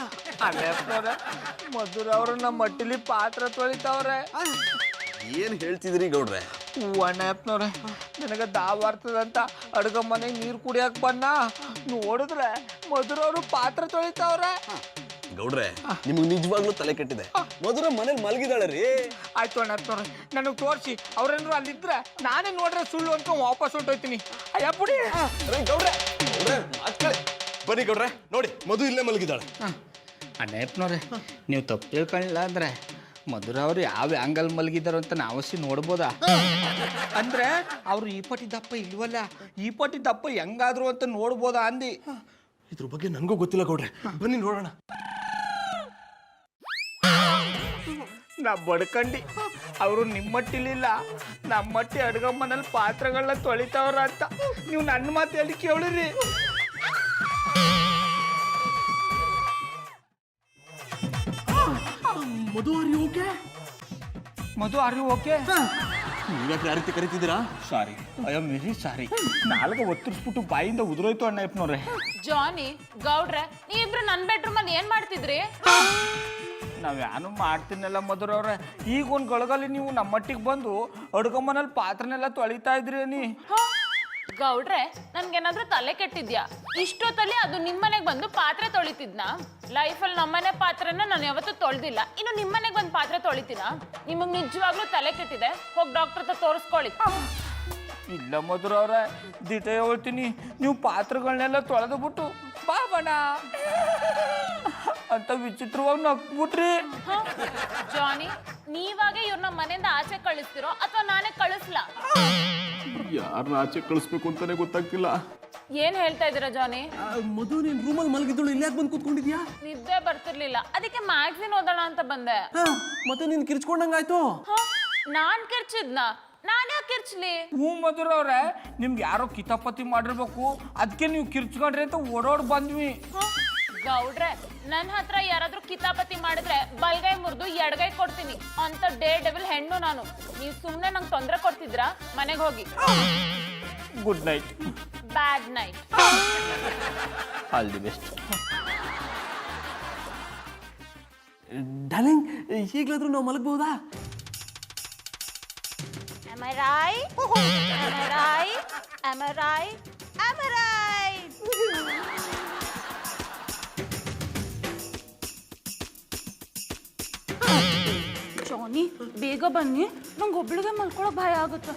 ಮಧುರ ಅವರು ನಮ್ಮ ಮಟ್ಟಿಲಿ ಪಾತ್ರ ತೊಳಿತಾವ್ರೆ. ಏನ್ ಹೇಳ್ತಿದ್ರಿ ಗೌಡ್ರೆ? ಅಣ್ಣಪ್ಪನವ್ರೆ, ನನಗೆ ದಾವಾರ್ತದಂತ ಅಡುಗೆ ಮನೆಗೆ ನೀರು ಕುಡಿಯಕ್ ಬನ್ನ ನೋಡಿದ್ರೆ ಮಧುರ ಅವರು ಪಾತ್ರ ತೊಳಿತಾವ್ರೆ. ಗೌಡ್ರೆ, ನಿಮಗ್ ನಿಜವಾಗ್ಲೂ ತಲೆ ಕೆಟ್ಟಿದೆ. ಮಧುರ ಮನೇಲಿ ಮಲಗಿದಾಳೆ ರೀ. ಆಯ್ತು ಅಣ್ಣಪ್ಪನವ್ರೆ, ನನಗೆ ತೋರಿಸಿ. ಅವ್ರೇನಾರು ಅಲ್ಲಿದ್ರೆ ನಾನೇ ನೋಡ್ರೆ ಸುಳ್ಳು ಅನ್ಕೊಂಡು ವಾಪಸ್ ಹೊಂಟೋಯ್ತೀನಿ. ಅಯ್ಯ ಪುಡಿ. ಗೌಡ್ರೆ, ಬನ್ನಿ ಗೌಡ್ರೆ, ನೋಡಿ ಮಧು ಇಲ್ಲೇ ಮಲಗಿದಾಳೆ. ಅಣ್ಣಪ್ಪನವ್ರೆ, ನೀವು ತಪ್ಪು ತಿಳ್ಕೊಳ್ಳಿಲ್ಲ ಅಂದ್ರೆ ಮಧುರ ಅವ್ರು ಯಾವ ಆಂಗಲ್ ಮಲಗಿದಾರ ಅಂತ ನಾವಸಿ ನೋಡ್ಬೋದಾ? ಅಂದ್ರೆ ಅವ್ರು ಈ ಪಟ್ಟಿ ದಪ್ಪ ಇಲ್ವಲ್ಲ, ಈ ಪಟ್ಟಿ ದಪ್ಪ ಹೆಂಗಾದ್ರು ಅಂತ ನೋಡ್ಬೋದಾ ಅಂದಿ. ಇದ್ರ ಬಗ್ಗೆ ನನಗೂ ಗೊತ್ತಿಲ್ಲ ಗೌಡ್ರೆ, ಬನ್ನಿ ನೋಡೋಣ. ನಾ ಬಡ್ಕಂಡಿ ಅವರು ನಿಮ್ಮಟ್ಟಿಲಿಲ್ಲ, ನಮ್ಮಟ್ಟಿ ಅಡುಗೆ ಮನೇಲಿ ಪಾತ್ರಗಳನ್ನ ತೊಳಿತಾವ್ರ ಅಂತ ನೀವು ನನ್ನ ಮಾತು ಹೇಳಿ ಕೇಳಿರಿ. Madhu are you okay? Madhu are you okay? ನೀವ್ಯಾಕೆ ಆ ರೀತಿ ಕರಿತಿದ್ದೀರಾ? Sorry, I am very sorry. ನಾಲ್ಕು ಒತ್ತರಿಸ್ಬಿಟ್ಟು ಬಾಯಿಂದ ಉದುರೋಯ್ತು ಅಣ್ಣಪ್ಪನವ್ರೆ. ಜಾನಿ, ಗೌಡ್ರೆ, ನೀವಿಬ್ರು ನನ್ನ ಬೆಡ್ರೂಮಲ್ಲಿ ಏನ್ ಮಾಡ್ತಿದ್ರಿ? ನಾವ್ಯಾನು ಮಾಡ್ತೀನಲ್ಲ ಮಧುರವ್ರೆ. ಈಗ ಒಂದು ಗಳಗಲ್ಲಿ ನೀವು ನಮ್ಮಟ್ಟಿಗೆ ಬಂದು ಅಡುಗೆ ಮನೇಲಿ ಪಾತ್ರನೆಲ್ಲ ತೊಳಿತಾ ಇದ್ರಿ ನೀ. ಗೌಡ್ರೆ, ನನ್ಗೇನಾದ್ರೂ ತಲೆ ಕೆಟ್ಟಿದ್ಯಾ? ಇಷ್ಟೊತ್ತಲ್ಲಿ ಅದು ನಿಮ್ಮನೆಗೆ ಬಂದು ಪಾತ್ರೆ ತೊಳಿತಿದ್ನಾ? ಲೈಫಲ್ಲಿ ನಮ್ಮನೆ ಪಾತ್ರೆನ ನಾನು ಯಾವತ್ತೂ ತೊಳೆದಿಲ್ಲ, ಇನ್ನು ನಿಮ್ಮನೆಗೆ ಬಂದು ಪಾತ್ರೆ ತೊಳಿತೀನಾ? ನಿಮಗೆ ನಿಜವಾಗ್ಲೂ ತಲೆ ಕೆಟ್ಟಿದೆ, ಹೋಗಿ ಡಾಕ್ಟರ್ ಹತ್ರ ತೋರಿಸ್ಕೊಳ್ಳಿ. ಇಲ್ಲ ಮಧುರವ್ರೆ, ದಿಟ ಹೇಳ್ತೀನಿ, ನೀವು ಪಾತ್ರಗಳನ್ನೆಲ್ಲ ತೊಳೆದು ಬಿಟ್ಟು ಬಾ ಬಣ ಅಂತ ವಿಚಿತ್ರವಾಗಿ ನಕ್ಬಿಟ್ರಿ. ಜಾನಿ, ನೀವಾಗೆ ಇವ್ರನ್ನ ಮನೆಯಿಂದ ಆಚೆ ಕಳಿಸ್ತಿರೋ ಅಥವಾ ನಾನೇ ಕಳಿಸ್ಲಾ? ಯಾರನ್ನ ಆಚೆ ಕಳಿಸ್ಬೇಕು ಅಂತಾನೆ ಗೊತ್ತಾಗ್ತಿಲ್ಲ. ಏನ್ ಹೇಳ್ತಾ ಇದ್ದೀರಾ ಜಾನಿ? ಮಧು, ನೀನ್ ರೂಮಲ್ಲಿ ಮಲಗಿದ್ದಳು ಇಲ್ಲಿ ಯಾಕೆ ಬಂದು ಕೂತ್ಕೊಂಡಿದ್ಯಾ? ನಿದ್ದೆ ಬರ್ತಿರ್ಲಿಲ್ಲ, ಅದಕ್ಕೆ ಮ್ಯಾಗ್ಝಿನ್ ಓದೋಣ ಅಂತ ಬಂದೆ. ಮತ್ತೆ ನೀನ್ ಕಿರ್ಚ್ಕೊಂಡಂಗಾಯ್ತು. ನಾನ್ ಕಿರ್ಚಿದ್ನ? ನಾನು ಯಾಕೆ ಕಿರ್ಚ್ಲಿ? ಹ್ಞೂ ಮಧುರವ್ರೆ, ನಿಮ್ಗೆ ಯಾರೋ ಕಿತಾಪತಿ ಮಾಡಿರ್ಬೇಕು, ಅದಕ್ಕೆ ನೀವು ಕಿರ್ಚ್ಕೊಂಡ್ರಿ ಅಂತ ಓಡೋಡ್ ಬಂದ್ವಿ. ಗೌಡ್ರೆ, ನನ್ನ ಹತ್ರ ಯಾರಾದ್ರೂ ಕಿತಾಪತಿ ಮಾಡಿದ್ರೆ ಬಲ್ಗೈ ಮುರಿದು ಎಡಗೈ ಕೊಡ್ತೀನಿ ಅಂತ ಡೇ ಡೆವಿಲ್ ಹೆಣ್ಣು ನಾನು. ನೀವು ಸುಮ್ಮನೆ ನಂಗೆ ತೊಂದರೆ ಕೊಡ್ತಿದ್ರಾ? ಮನೆಗೆ ಹೋಗಿ. Good night. Bad night. All the best. Darling, ಈಗಲಾದ್ರೂ ನಾವು ಮಲಗಬಹುದಾ? Am I right? Am I right? Am I right? Am I right? ಜಾನಿ, ಬೇಗ ಬನ್ನಿ, ನಂಗೆ ಒಬ್ಳಿಗೆ ಮಲ್ಕೊಳ್ಳೋ ಭಯ ಆಗುತ್ತೆ.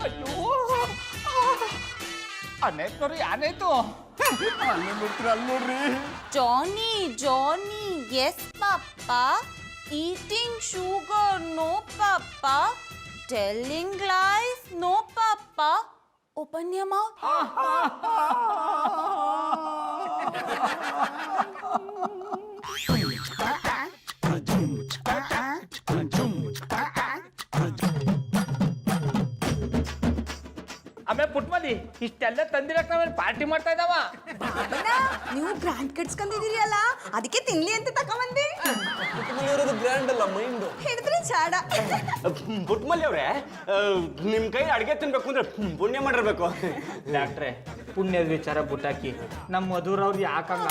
ಅಯ್ಯೋ, ಅನೇತ್ ನೋಡ್ರಿ, ಏನಾಯ್ತು? ಅಲ್ಲಿ ನೋಡ್ರಿ, ಅಲ್ಲಿ ನೋಡ್ರಿ. ಜಾನಿ, ಜಾನಿ, yes papa. Eating sugar, no papa. Telling lies, no papa. Open your mouth. ಆಮೇಲೆ ಪುಟ್ಮಲಿ ಇಷ್ಟೆಲ್ಲ ತಂದಿರಕ್ ನಾವೇನು ಪಾರ್ಟಿ ಮಾಡ್ತಾ ಇದ್ದಾವ? ನೀವು ಗ್ರ್ಯಾಂಡ್ ಕಟ್ಸ್ಕೊಂಡಿದ್ದೀರಿ ಅಲ್ಲ, ಅದಕ್ಕೆ ತಿನ್ಲಿ ಅಂತ ತಗೊಂಬಂದೆ. ಇರೋದು ಗ್ರ್ಯಾಂಡ್ ಅಲ್ಲ, ಮೈಂಡ್. ಹಿಡಿದ್ರೆ ಚಾಡ. ಪುಟ್ಮಲ್ಲಿ ಅವ್ರೆ, ನಿಮ್ ಕೈ ಅಡ್ಗೆ ತಿನ್ಬೇಕು ಅಂದ್ರೆ ಪುಣ್ಯ ಮಾಡಿರ್ಬೇಕು. ಡಾಕ್ಟ್ರೆ, ಪುಣ್ಯದ ವಿಚಾರ ಬುಟ್ಟಾಕಿ ನಮ್ಮ ಮಧುರವ್ರು ಯಾಕಂಗ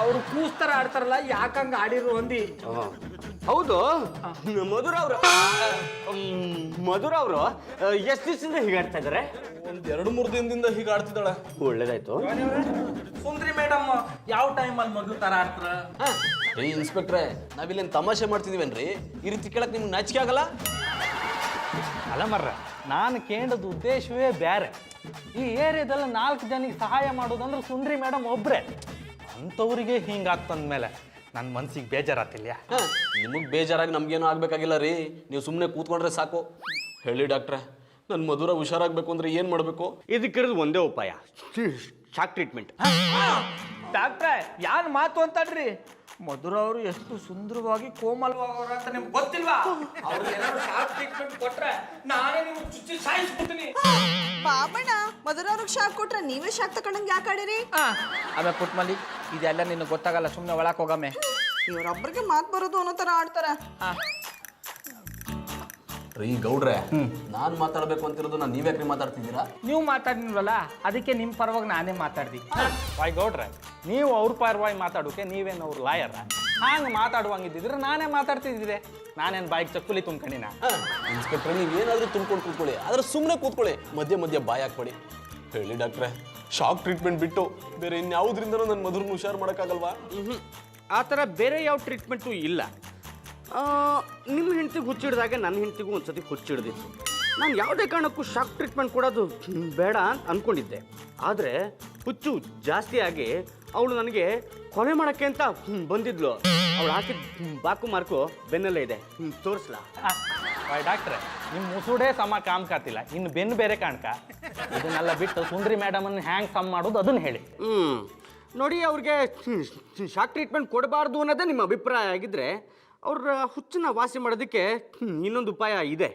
ಅವ್ರು ಕೂಸ್ತರ ಆಡ್ತಾರಲ್ಲ, ಯಾಕಂಗ ಆಡಿರು ಅಂದಿ. ಹೌದು, ಮಧುರ ಅವರು ಎಷ್ಟು ದಿವಸದಿಂದ ಹೀಗಾಡ್ತಾ ಇದಾರೆ? ಒಂದ್ 2-3 ದಿನದಿಂದ ಹೀಗೆ ಆಡ್ತಿದ್ದಾಳೆ. ಒಳ್ಳೇದಾಯ್ತು. ಸುಂದ್ರಿ ಮೇಡಮ್ ಯಾವ ಟೈಮಲ್ಲಿ ಮಧು ತರ ಆಡ್ತಾರ? ರೀ ಇನ್ಸ್ಪೆಕ್ಟ್ರೆ, ನಾವಿಲ್ಲೇನು ತಮಾಷೆ ಮಾಡ್ತಿದೀವೇನ್ರಿ? ಈ ರೀತಿ ಕೇಳಕ್ ನಿಮ್ಗೆ ನಾಚಿಕೆ ಆಗಲ್ಲ? ಅಲ್ಲ ಮರ್ರ, ನಾನು ಕೇಂದ್ರದ ಉದ್ದೇಶವೇ ಬೇರೆ. ಈ ಏರಿಯಾದಲ್ಲಿ 4 ಜನಿಗೆ ಸಹಾಯ ಮಾಡೋದಂದ್ರೆ ಸುಂದ್ರಿ ಮೇಡಮ್ ಒಬ್ರೆ. ಅಂಥವ್ರಿಗೆ ಹಿಂಗಾಗ್ತಂದ್ಮೇಲೆ ನನ್ನ ಮನ್ಸಿಗೆ ಬೇಜಾರಾತಿಲ್ಲ. ನಿಮಗೆ ಬೇಜಾರಾಗಿ ನಮ್ಗೇನು ಆಗ್ಬೇಕಾಗಿಲ್ಲ ರೀ, ನೀವು ಸುಮ್ಮನೆ ಕೂತ್ಕೊಂಡ್ರೆ ಸಾಕು. ಹೇಳಿ ಡಾಕ್ಟ್ರೆ, ನನ್ನ ಮಧುರ ಹುಷಾರಾಗಬೇಕು ಅಂದ್ರೆ ಏನು ಮಾಡಬೇಕು? ಇದಕ್ಕಿರೋದು ಒಂದೇ ಉಪಾಯ, ಶಾಕ್ ಟ್ರೀಟ್ಮೆಂಟ್. ಡಾಕ್ಟ್ರೆ, ಯಾನ್ ಮಾತು ಅಂತಡ್ರಿ? ಮಧುರ ಅವರು ಎಷ್ಟು ಸುಂದರವಾಗಿ ಕೋಮಲವಾಗವ್ರ ಅಂತ ನಿಮ್ಗೆ ಗೊತ್ತಿಲ್ವಾ? ಅವ್ರಿಗೆ ಏನಾದ್ರು ಶಾಕ್ ಟ್ರೀಟ್ಮೆಂಟ್ ಕೊಟ್ರೆ ನಾನೇ ನೀವು ಚುಚ್ಚಿ ಸಾಯಿಸ್ಬಿಡ್ತೀನಿ. ಬಾಬಣ್ಣ, ಮಧುರವ್ರಿಗೆ ಶಾಕ್ ಕೊಟ್ರೆ ನೀವೇ ಶಾಕ್ ತಗೊಂಡಂಗೆ ಯಾಕೆ ಆಡಿರಿ? ಆಮೇಲೆ ಪುಟ್ಮಲಿ, ಇದೆಲ್ಲ ನಿನಗೆ ಗೊತ್ತಾಗಲ್ಲ, ಸುಮ್ಮನೆ ಒಳಕ್ ಹೋಗಮ್ಮೆ. ಇವ್ರೊಬ್ರಿಗೆ ಮಾತು ಬರೋದು ಅನ್ನೋ ಥರ ಆಡ್ತಾರ. ರೀ ಗೌಡ್ರೆ, ನಾನು ಮಾತಾಡಬೇಕು ಅಂತಿರೋದು ನಾನು ನೀವ್ಯಾಕ್ರಿ ಮಾತಾಡ್ತಿದ್ದೀರಾ? ನೀವು ಮಾತಾಡಿಲ್ವಲ್ಲ, ಅದಕ್ಕೆ ನಿಮ್ಮ ಪರವಾಗಿ ನಾನೇ ಮಾತಾಡ್ದಿ. ವಾಯ್ ಗೌಡ್ರೆ, ನೀವು ಅವ್ರ ಪರವಾಗಿ ಮಾತಾಡೋಕೆ ನೀವೇನು ಅವ್ರ ಲಾಯರ? ಹಂಗೆ ಮಾತಾಡುವಂಗಿದ್ದಿದ್ರೆ ನಾನೇ ಮಾತಾಡ್ತಿದ್ದಿದೆ. ನಾನೇನು ಬಾಯಿಗೆ ಚಕ್ಕುಲಿ ತುಂಬ್ಕೊಂಡಿನ? ಇನ್ಸ್ಪೆಕ್ಟ್ರೆ, ನೀವೇನಾದ್ರೂ ತುಂಬ್ಕೊಂಡು ಕೂತ್ಕೊಳ್ಳಿ, ಆದ್ರೆ ಸುಮ್ಮನೆ ಕೂತ್ಕೊಳ್ಳಿ, ಮಧ್ಯೆ ಮಧ್ಯೆ ಬಾಯಿ ಹಾಕ್ಬೇಡಿ. ಹೇಳಿ ಡಾಕ್ಟ್ರೆ, ಶಾಕ್ ಟ್ರೀಟ್ಮೆಂಟ್ ಬಿಟ್ಟು ಬೇರೆ ಇನ್ಯಾವುದ್ರಿಂದನೂ ನನ್ನ ಮಧುರನ್ನ ಹುಷಾರು ಮಾಡೋಕ್ಕಾಗಲ್ವಾ? ಆ ಥರ ಬೇರೆ ಯಾವ ಟ್ರೀಟ್ಮೆಂಟು ಇಲ್ಲ. ನಿಮ್ಮ ಹೆಂಡತಿಗೆ ಹುಚ್ಚಿಡ್ದಾಗೆ ನನ್ನ ಹೆಂಡತಿಗೂ ಒಂದ್ಸತಿ ಹುಚ್ಚಿಡ್ದಿತ್ತು. ನಾನು ಯಾವುದೇ ಕಾರಣಕ್ಕೂ ಶಾಕ್ ಟ್ರೀಟ್ಮೆಂಟ್ ಕೊಡೋದು ಬೇಡ ಅಂತ ಅಂದ್ಕೊಂಡಿದ್ದೆ. ಆದರೆ ಹುಚ್ಚು ಜಾಸ್ತಿ ಆಗಿ ಅವಳು ನನಗೆ ಕೊಲೆ ಮಾಡೋಕ್ಕೆ ಅಂತ ಬಂದಿದ್ಲು. ಅವಳು ಹಾಕಿದ ಬಾಕು ಮಾರ್ಕು ಬೆನ್ನಲ್ಲೇ ಇದೆ, ತೋರಿಸ್ಲಾ? ವಾಯ್ ಡಾಕ್ಟ್ರೆ, ನಿಮ್ಮ ಮುಸುಡೇ ಸಮ ಕಾಮ್ಕಾತಿಲ್ಲ, ಇನ್ನು ಬೆನ್ನು ಬೇರೆ ಕಾಣ್ಕ. ಇದನ್ನೆಲ್ಲ ಬಿಟ್ಟು ಸುಂದ್ರಿ ಮೇಡಮನ್ನು ಹ್ಯಾಂಗ್ ಸಮ್ ಮಾಡೋದು ಅದನ್ನು ಹೇಳಿ. ನೋಡಿ, ಅವ್ರಿಗೆ ಶಾಕ್ ಟ್ರೀಟ್ಮೆಂಟ್ ಕೊಡಬಾರ್ದು ಅನ್ನೋದೇ ನಿಮ್ಮ ಅಭಿಪ್ರಾಯ ಆಗಿದ್ರೆ ಅವ್ರ ಹುಚ್ಚನ್ನ ವಾಸಿ ಮಾಡೋದಕ್ಕೆ ಇನ್ನೊಂದು ಉಪಾಯ ಇದೆ.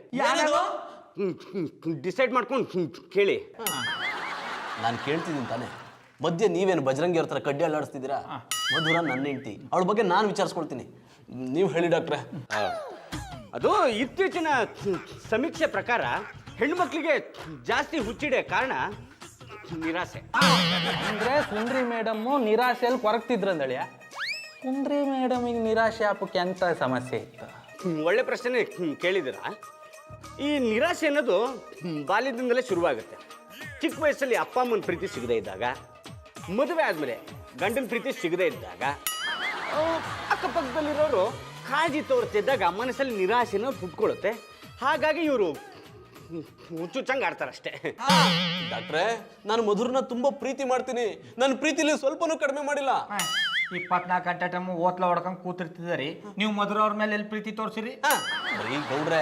ಡಿಸೈಡ್ ಮಾಡ್ಕೊಂಡು ಕೇಳಿ. ನಾನು ಕೇಳ್ತಿದ್ದೀನಿ ತಾನೆ, ಮಧ್ಯೆ ನೀವೇನು ಬಜರಂಗಿ ಅವ್ರ ಥರ ಕಡ್ಡಿ ಅಲ್ಲಾಡಿಸ್ತಿದ್ದೀರಾ? ಮಧುರ ನನ್ನ ಹೆಂಡ್ತಿ, ಅವಳ ಬಗ್ಗೆ ನಾನು ವಿಚಾರಿಸ್ಕೊಳ್ತೀನಿ. ನೀವು ಹೇಳಿ ಡಾಕ್ಟ್ರೆ. ಅದು ಇತ್ತೀಚಿನ ಸಮೀಕ್ಷೆ ಪ್ರಕಾರ ಹೆಣ್ಮಕ್ಳಿಗೆ ಜಾಸ್ತಿ ಹುಚ್ಚಿಡೆ ಕಾರಣ ನಿರಾಸೆ. ಅಂದರೆ ಸುಂದ್ರಿ ಮೇಡಮ್ಮು ನಿರಾಶೆಯಲ್ಲಿ ಕೊರಗ್ತಿದ್ರಂದಳಿಯ. ಸುಂದ್ರಿ ಮೇಡಮಿಗೆ ನಿರಾಶೆ ಆಪಕ್ಕೆ ಎಂಥ ಸಮಸ್ಯೆ ಇತ್ತು? ಒಳ್ಳೆ ಪ್ರಶ್ನೆ ಕೇಳಿದ್ದೀರಾ. ಈ ನಿರಾಶೆ ಅನ್ನೋದು ಬಾಲ್ಯದಿಂದಲೇ ಶುರುವಾಗುತ್ತೆ. ಚಿಕ್ಕ ವಯಸ್ಸಲ್ಲಿ ಅಪ್ಪ ಅಮ್ಮನ ಪ್ರೀತಿ ಸಿಗದೇ ಇದ್ದಾಗ, ಮದುವೆ ಆದಮೇಲೆ ಗಂಡನ ಪ್ರೀತಿ ಸಿಗದೇ ಇದ್ದಾಗ, ಅಕ್ಕಪಕ್ಕದಲ್ಲಿರೋರು ಕಾಳಜಿ ತೋರಿಸ್ತಿದ್ದಾಗ ಮನಸ್ಸಲ್ಲಿ ನಿರಾಶೆನ ಹುಟ್ಕೊಳ್ಳುತ್ತೆ. ಹಾಗಾಗಿ ಇವರು ಹುಚ್ಚುಚ್ಚಂಗೆ ಆಡ್ತಾರಷ್ಟೇ. ಡಾಕ್ಟ್ರೆ, ನಾನು ಮಧುರನ್ನ ತುಂಬಾ ಪ್ರೀತಿ ಮಾಡ್ತೀನಿ. ನನ್ನ ಪ್ರೀತಿಲಿ ಸ್ವಲ್ಪನೂ ಕಡಿಮೆ ಮಾಡಿಲ್ಲ. 24 ಗಂಟೆ ಟೈಮ್ ಓತ್ಲ ಹೊಡ್ಕೊಂಡ್ ಕೂತಿರ್ತಿದ್ದೀರಿ, ನೀವು ಮಧುರ ಅವ್ರ ಮೇಲೆ ಎಲ್ಲಿ ಪ್ರೀತಿ ತೋರಿಸಿರಿ? ಬರೀ ಗೌಡ್ರೆ,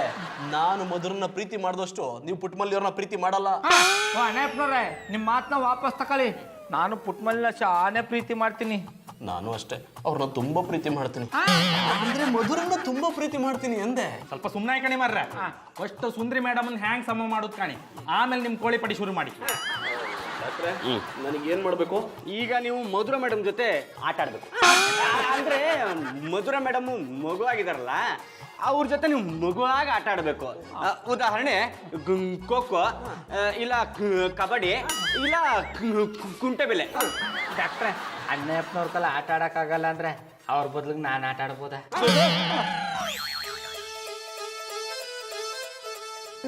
ನಾನು ಮಧುರನ್ನ ಪ್ರೀತಿ ಮಾಡಿದಷ್ಟು ನೀವು ಪುಟ್ಮಲ್ಲಿ ಅವ್ರನ್ನ ಪ್ರೀತಿ ಮಾಡಲ್ಲ. ಅನೇಪ್ನವ್ರೆ, ನಿಮ್ಮ ಮಾತನ್ನ ವಾಪಸ್ ತಕೊಳ್ಳಿ. ನಾನು ಪುಟ್ಮಲ್ಲಿನ ಶಾನೆ ಪ್ರೀತಿ ಮಾಡ್ತೀನಿ. ನಾನು ಅಷ್ಟೇ ಅವ್ರನ್ನ ತುಂಬಾ ಪ್ರೀತಿ ಮಾಡ್ತೀನಿ. ಅಂದ್ರೆ ಮಧುರನ್ನ ತುಂಬಾ ಪ್ರೀತಿ ಮಾಡ್ತೀನಿ ಎಂದೆ. ಸ್ವಲ್ಪ ಸುಮ್ಮನೆ ಕಣಿ ಮಾರ್ರೆ. ಫಸ್ಟ್ ಸುಂದ್ರಿ ಮೇಡಮ್ ಹ್ಯಾಂಗ್ ಸಮ ಮಾಡೋದು ಕಾಣಿ, ಆಮೇಲೆ ನಿಮ್ಮ ಕೋಳಿ ಪಡಿ ಶುರು ಮಾಡಿ. ನನಗೆ ಏನು ಮಾಡಬೇಕು? ಈಗ ನೀವು ಮಧುರ ಮೇಡಮ್ ಜೊತೆ ಆಟ ಆಡಬೇಕು. ಅಂದರೆ ಮಧುರ ಮೇಡಮ್ ಮಗು ಆಗಿದಾರಲ್ಲ, ಅವ್ರ ಜೊತೆ ನೀವು ಮಗುವಾಗಿ ಆಟ ಆಡಬೇಕು. ಉದಾಹರಣೆ ಖೋಖೋ, ಇಲ್ಲ ಕಬಡ್ಡಿ, ಇಲ್ಲ ಕುಂಟೆಬಿಲ್ಲೆ. ಡಾಕ್ಟ್ರೆ, ಅಣ್ಣಪ್ಪನವ್ರ ಕಲ್ಲ ಆಟ ಆಡೋಕ್ಕಾಗಲ್ಲ ಅಂದ್ರೆ ಅವ್ರ ಬದ್ಲಿಗೆ ನಾನು ಆಟ ಆಡ್ಬೋದಾ?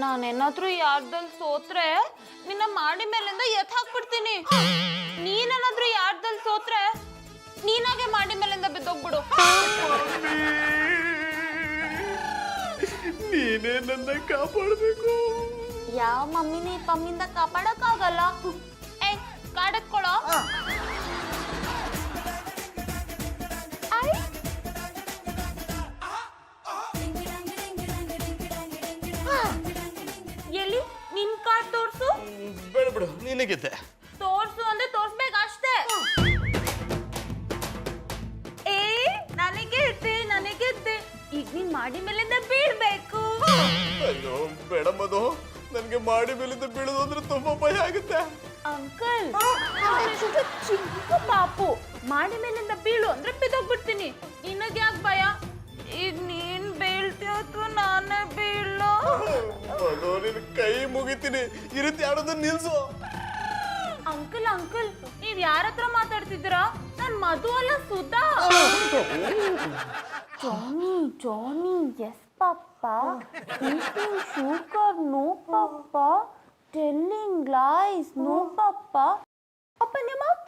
ನಾನೇನಾದ್ರೂ ಯಾರ್ದಲ್ಲಿ ಸೋತ್ರೆ ನಿನ್ನ ಮಾಡಿ ಮೇಲಿಂದ ಎತ್ ಹಾಕ್ಬಿಡ್ತೀನಿ. ನೀನೇನಾದ್ರೂ ಯಾರ್ದಲ್ಲಿ ಸೋತ್ರೆ ನೀನಾಗೆ ಮಾಡಿ ಮೇಲಿಂದ ಬಿದ್ದೋಗ್ಬಿಡು. ನೀನೇ ನನ್ನ ಕಾಪಾಡಬೇಕು. ಯಾವ ಮಮ್ಮಿನಿ ಪಮ್ಮಿಂದ ಕಾಪಾಡಕ್ಕಾಗಲ್ಲ. ಏ ಕಾಡಕ್ಕೊಳೋ. ಎಲ್ಲಿ ನಿನ್ ಕಾರ್ಡ್ ತೋರ್ಸು. ಬೇಡ ಬಿಡು, ನೀನೇ ಗೆದ್ದೆ. ತೋರ್ಸು ಅಂದ್ರೆ ತೋರ್ಸ್ಬೇಕು ಅಷ್ಟೇ. ಏ ನನಗೆ ಗೆದ್ದೆ. ಈಗ ನೀನ್ ಮಾಡಿ ಮೇಲಿಂದ ಬೀಳ್ಬೇಕು. ಅಯ್ಯೋ ಬೇಡ ಮಧು, ನನ್ಗೆ ಮಾಡಿ ಮೇಲಿಂದ ಬೀಳೋದು ಅಂದ್ರೆ ತುಂಬಾ ಭಯ ಆಗುತ್ತೆ. ಅಂಕಲ್, ಎಷ್ಟು ಚಿಕ್ಕ ಪಾಪು, ಮಾಡಿ ಮೇಲಿಂದ ಬೀಳು ಅಂದ್ರೆ ಬಿದ್ದೋಗ್ಬಿಡ್ತೀನಿ. ನಿನಗೆ ಯಾಕೆ ಭಯ? ಈಗ ನೀನ್ ಬೀಳ್ತೀಯ ಅಥವಾ ನಾನೇ ಬೀಳೋ? ಮಧು, ನಿನ್ ಕೈ ಮುಗಿತೀನಿ, ಈ ರೀತಿ ಆಡೋದನ್ನ ನಿಲ್ಸು. ಅಂಕಲ್ ನೀವ್ ಯಾರ ಹತ್ರ ಮಾತಾಡ್ತಿದ್ದೀರಾ? ನಾನ್ ಮಧು ಅಲ್ಲ, ಸುಧಾ. ಜಾನಿ ಎಸ್ ಪಾಪಾ, ಈಟಿಂಗ್ ಶುಗರ್ ನೋ ಪಾಪಾ, ಟೆಲ್ಲಿಂಗ್ ಲೈಸ್ ನೋ ಪಾಪಾ. Open your mouth.